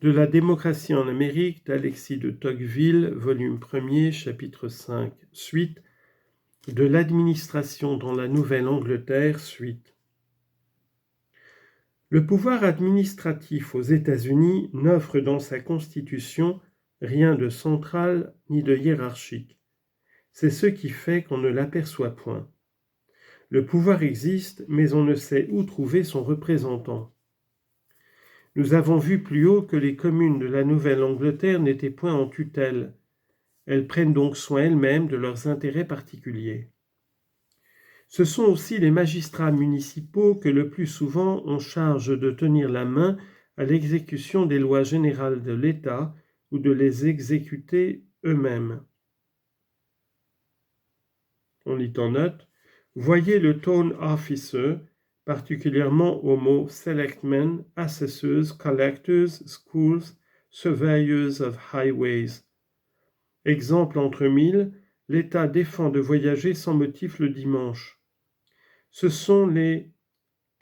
De la démocratie en Amérique, d'Alexis de Tocqueville, volume 1er, chapitre 5, suite. De l'administration dans la Nouvelle-Angleterre, suite. Le pouvoir administratif aux États-Unis n'offre dans sa constitution rien de central ni de hiérarchique. C'est ce qui fait qu'on ne l'aperçoit point. Le pouvoir existe, mais on ne sait où trouver son représentant. Nous avons vu plus haut que les communes de la Nouvelle-Angleterre n'étaient point en tutelle. Elles prennent donc soin elles-mêmes de leurs intérêts particuliers. Ce sont aussi les magistrats municipaux que le plus souvent on charge de tenir la main à l'exécution des lois générales de l'État ou de les exécuter eux-mêmes. On lit en note, voyez le town officer, particulièrement au mot selectmen, assessors, collectors, schools, surveyors of highways. Exemple entre mille, l'État défend de voyager sans motif le dimanche. Ce sont les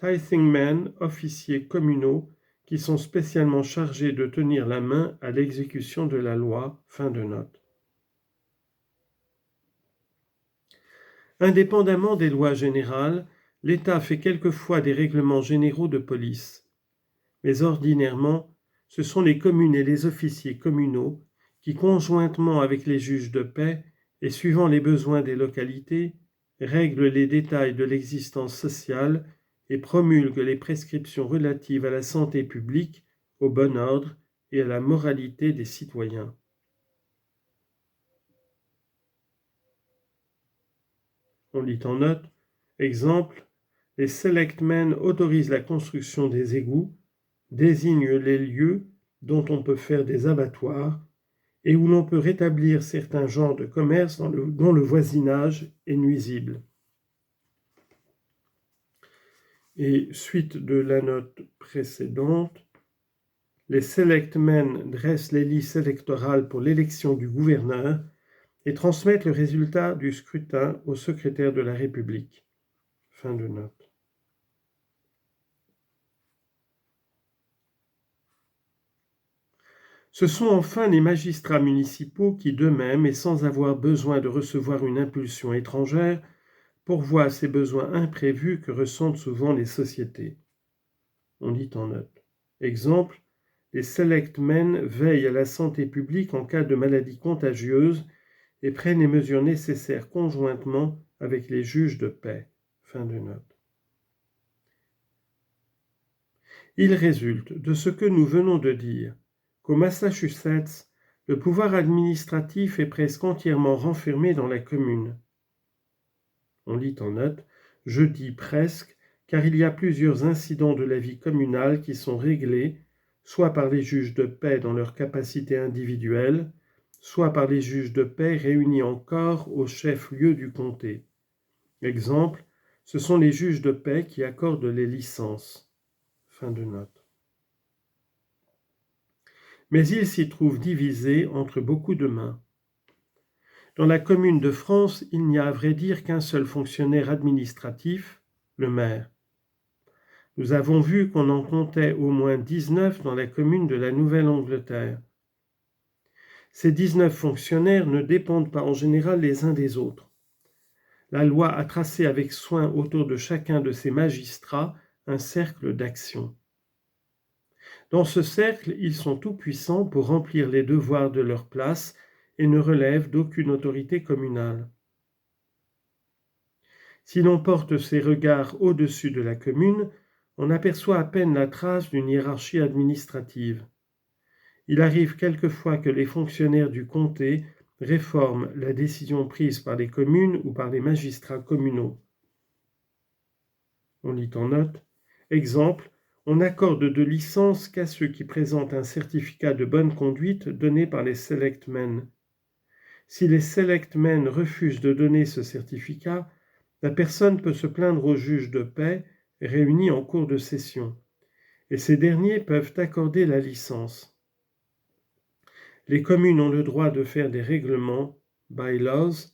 tithingmen, officiers communaux, qui sont spécialement chargés de tenir la main à l'exécution de la loi. Fin de note. Indépendamment des lois générales, l'État fait quelquefois des règlements généraux de police. Mais ordinairement, ce sont les communes et les officiers communaux qui, conjointement avec les juges de paix et suivant les besoins des localités, règlent les détails de l'existence sociale et promulguent les prescriptions relatives à la santé publique, au bon ordre et à la moralité des citoyens. On lit en note, exemple, les selectmen autorisent la construction des égouts, désignent les lieux dont on peut faire des abattoirs et où l'on peut rétablir certains genres de commerce dont le voisinage est nuisible. Et suite de la note précédente, les selectmen dressent les listes électorales pour l'élection du gouverneur et transmettent le résultat du scrutin au secrétaire de la République. Fin de note. Ce sont enfin les magistrats municipaux qui, d'eux-mêmes et sans avoir besoin de recevoir une impulsion étrangère, pourvoient ces besoins imprévus que ressentent souvent les sociétés. On lit en note. Exemple, les selectmen veillent à la santé publique en cas de maladie contagieuse et prennent les mesures nécessaires conjointement avec les juges de paix. Fin de note. Il résulte de ce que nous venons de dire qu'au Massachusetts, le pouvoir administratif est presque entièrement renfermé dans la commune. On lit en note, je dis presque, car il y a plusieurs incidents de la vie communale qui sont réglés, soit par les juges de paix dans leur capacité individuelle, soit par les juges de paix réunis en corps au chef-lieu du comté. Exemple, ce sont les juges de paix qui accordent les licences. Fin de note. Mais il s'y trouve divisé entre beaucoup de mains. Dans la commune de France, il n'y a à vrai dire qu'un seul fonctionnaire administratif, le maire. Nous avons vu qu'on en comptait au moins 19 dans la commune de la Nouvelle-Angleterre. Ces 19 fonctionnaires ne dépendent pas en général les uns des autres. La loi a tracé avec soin autour de chacun de ces magistrats un cercle d'action. Dans ce cercle, ils sont tout-puissants pour remplir les devoirs de leur place et ne relèvent d'aucune autorité communale. Si l'on porte ses regards au-dessus de la commune, on aperçoit à peine la trace d'une hiérarchie administrative. Il arrive quelquefois que les fonctionnaires du comté réforment la décision prise par les communes ou par les magistrats communaux. On lit en note, exemple, on accorde de licence qu'à ceux qui présentent un certificat de bonne conduite donné par les selectmen. Si les selectmen refusent de donner ce certificat, la personne peut se plaindre au juge de paix réunis en cours de session, et ces derniers peuvent accorder la licence. Les communes ont le droit de faire des règlements, bylaws,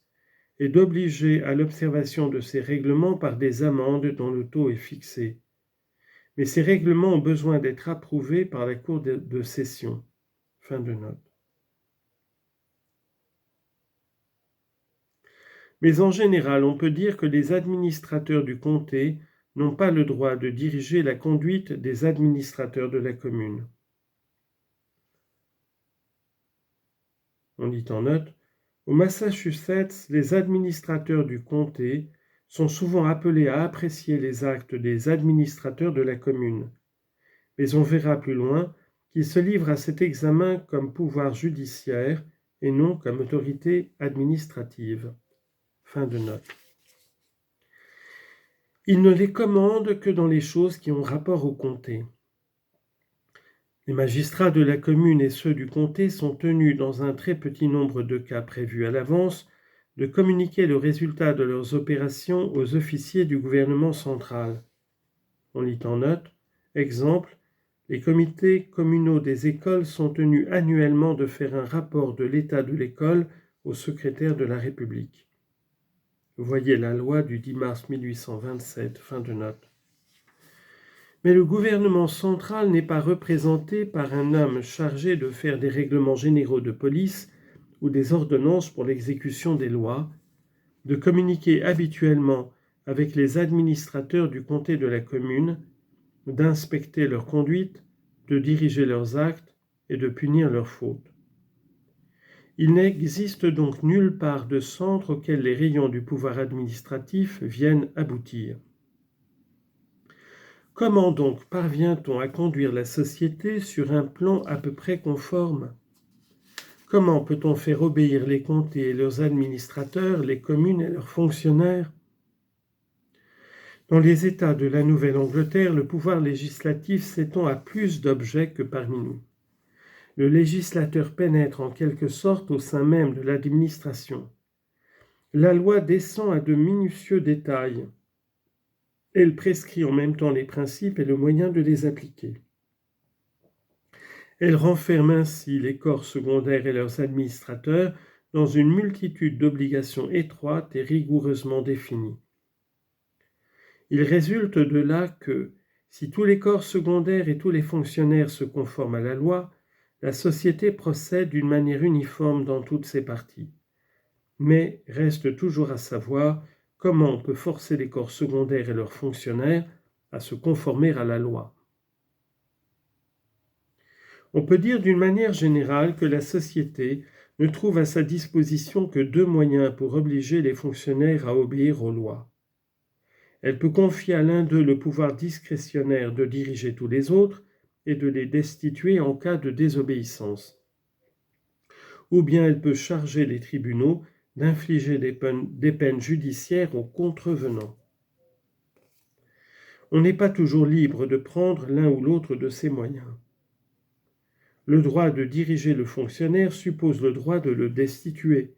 et d'obliger à l'observation de ces règlements par des amendes dont le taux est fixé. mais ces règlements ont besoin d'être approuvés par la Cour de session. Fin de note. Mais en général, on peut dire que les administrateurs du comté n'ont pas le droit de diriger la conduite des administrateurs de la commune. On lit en note, au Massachusetts, les administrateurs du comté sont souvent appelés à apprécier les actes des administrateurs de la commune. Mais on verra plus loin qu'ils se livrent à cet examen comme pouvoir judiciaire et non comme autorité administrative. Fin de note. Ils ne les commandent que dans les choses qui ont rapport au comté. Les magistrats de la commune et ceux du comté sont tenus, dans un très petit nombre de cas prévus à l'avance, de communiquer le résultat de leurs opérations aux officiers du gouvernement central. On lit en note, exemple, les comités communaux des écoles sont tenus annuellement de faire un rapport de l'état de l'école au secrétaire de la République. Voyez la loi du 10 mars 1827, fin de note. Mais le gouvernement central n'est pas représenté par un homme chargé de faire des règlements généraux de police ou des ordonnances pour l'exécution des lois, de communiquer habituellement avec les administrateurs du comté de la commune, d'inspecter leur conduite, de diriger leurs actes et de punir leurs fautes. Il n'existe donc nulle part de centre auquel les rayons du pouvoir administratif viennent aboutir. Comment donc parvient-on à conduire la société sur un plan à peu près conforme ? Comment peut-on faire obéir les comtés et leurs administrateurs, les communes et leurs fonctionnaires ? Dans les États de la Nouvelle-Angleterre, le pouvoir législatif s'étend à plus d'objets que parmi nous. Le législateur pénètre en quelque sorte au sein même de l'administration. La loi descend à de minutieux détails. Elle prescrit en même temps les principes et le moyen de les appliquer. Elle renferme ainsi les corps secondaires et leurs administrateurs dans une multitude d'obligations étroites et rigoureusement définies. Il résulte de là que, si tous les corps secondaires et tous les fonctionnaires se conforment à la loi, la société procède d'une manière uniforme dans toutes ses parties. Mais reste toujours à savoir comment on peut forcer les corps secondaires et leurs fonctionnaires à se conformer à la loi. On peut dire d'une manière générale que la société ne trouve à sa disposition que deux moyens pour obliger les fonctionnaires à obéir aux lois. Elle peut confier à l'un d'eux le pouvoir discrétionnaire de diriger tous les autres et de les destituer en cas de désobéissance. Ou bien elle peut charger les tribunaux d'infliger des peines judiciaires aux contrevenants. On n'est pas toujours libre de prendre l'un ou l'autre de ces moyens. Le droit de diriger le fonctionnaire suppose le droit de le destituer,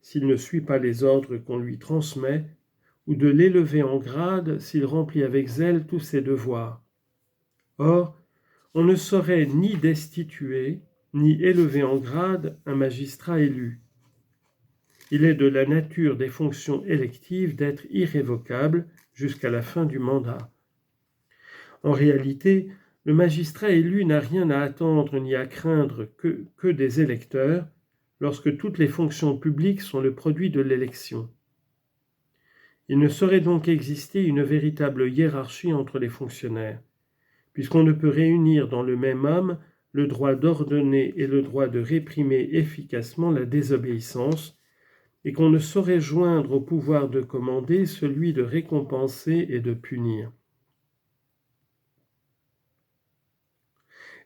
s'il ne suit pas les ordres qu'on lui transmet, ou de l'élever en grade s'il remplit avec zèle tous ses devoirs. Or, on ne saurait ni destituer, ni élever en grade un magistrat élu. Il est de la nature des fonctions électives d'être irrévocables jusqu'à la fin du mandat. En réalité, le magistrat élu n'a rien à attendre ni à craindre que des électeurs, lorsque toutes les fonctions publiques sont le produit de l'élection. Il ne saurait donc exister une véritable hiérarchie entre les fonctionnaires, puisqu'on ne peut réunir dans le même homme le droit d'ordonner et le droit de réprimer efficacement la désobéissance, et qu'on ne saurait joindre au pouvoir de commander celui de récompenser et de punir.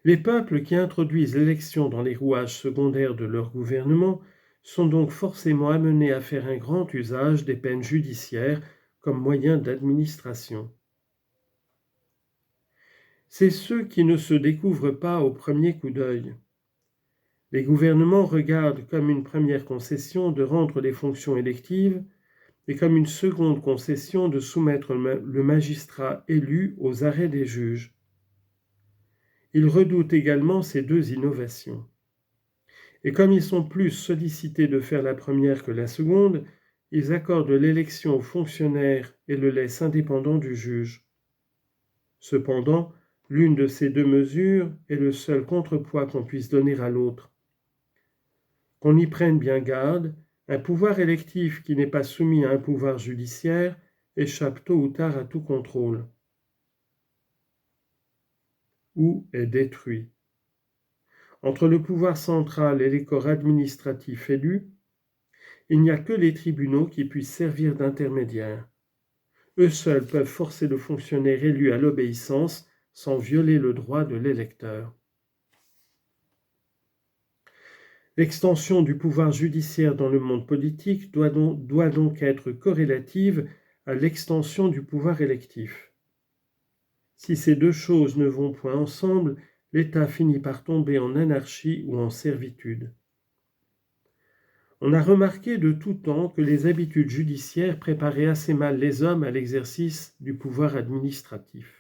Les peuples qui introduisent l'élection dans les rouages secondaires de leur gouvernement sont donc forcément amenés à faire un grand usage des peines judiciaires comme moyen d'administration. C'est ceux qui ne se découvrent pas au premier coup d'œil. Les gouvernements regardent comme une première concession de rendre les fonctions électives et comme une seconde concession de soumettre le magistrat élu aux arrêts des juges. Ils redoutent également ces deux innovations. Et comme ils sont plus sollicités de faire la première que la seconde, ils accordent l'élection aux fonctionnaires et le laissent indépendant du juge. Cependant, l'une de ces deux mesures est le seul contrepoids qu'on puisse donner à l'autre. Qu'on y prenne bien garde, un pouvoir électif qui n'est pas soumis à un pouvoir judiciaire échappe tôt ou tard à tout contrôle, ou est détruit. Entre le pouvoir central et les corps administratifs élus, il n'y a que les tribunaux qui puissent servir d'intermédiaires. Eux seuls peuvent forcer le fonctionnaire élu à l'obéissance sans violer le droit de l'électeur. L'extension du pouvoir judiciaire dans le monde politique doit donc être corrélative à l'extension du pouvoir électif. Si ces deux choses ne vont point ensemble, l'État finit par tomber en anarchie ou en servitude. On a remarqué de tout temps que les habitudes judiciaires préparaient assez mal les hommes à l'exercice du pouvoir administratif.